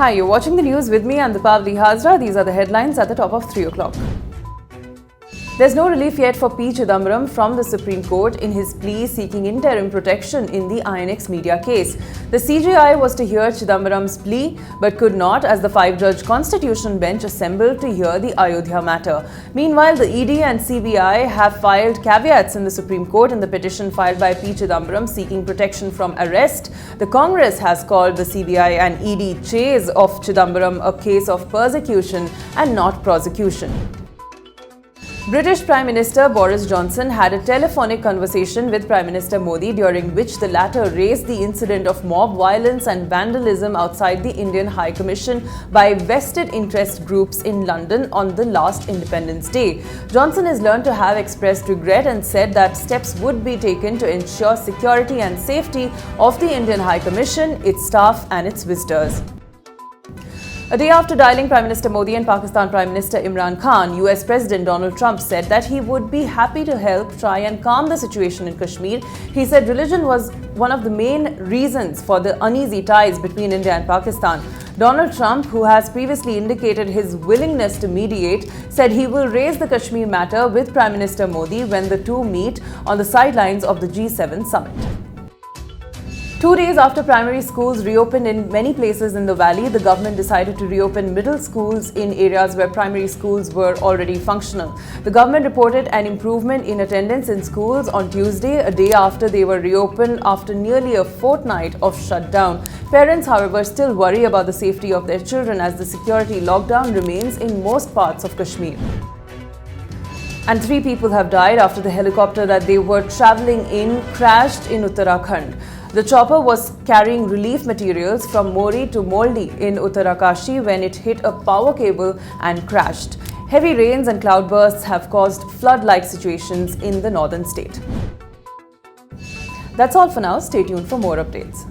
Hi, you're watching the news with me and Deepavali Hazra. These are the headlines at the top of 3 o'clock. There's no relief yet for P. Chidambaram from the Supreme Court in his plea seeking interim protection in the INX media case. The CJI was to hear Chidambaram's plea but could not as the 5-judge Constitution bench assembled to hear the Ayodhya matter. Meanwhile, the ED and CBI have filed caveats in the Supreme Court in the petition filed by P. Chidambaram seeking protection from arrest. The Congress has called the CBI and ED chase of Chidambaram a case of persecution and not prosecution. British Prime Minister Boris Johnson had a telephonic conversation with Prime Minister Modi during which the latter raised the incident of mob violence and vandalism outside the Indian High Commission by vested interest groups in London on the last Independence Day. Johnson is learned to have expressed regret and said that steps would be taken to ensure security and safety of the Indian High Commission, its staff and its visitors. A day after dialing Prime Minister Modi and Pakistan Prime Minister Imran Khan, US President Donald Trump said that he would be happy to help try and calm the situation in Kashmir. He said religion was one of the main reasons for the uneasy ties between India and Pakistan. Donald Trump, who has previously indicated his willingness to mediate, said he will raise the Kashmir matter with Prime Minister Modi when the two meet on the sidelines of the G7 summit. 2 days after primary schools reopened in many places in the valley, the government decided to reopen middle schools in areas where primary schools were already functional. The government reported an improvement in attendance in schools on Tuesday, a day after they were reopened after nearly a fortnight of shutdown. Parents, however, still worry about the safety of their children as the security lockdown remains in most parts of Kashmir. And 3 people have died after the helicopter that they were travelling in crashed in Uttarakhand. The chopper was carrying relief materials from Mori to Moldi in Uttarakashi when it hit a power cable and crashed. Heavy rains and cloudbursts have caused flood-like situations in the northern state. That's all for now. Stay tuned for more updates.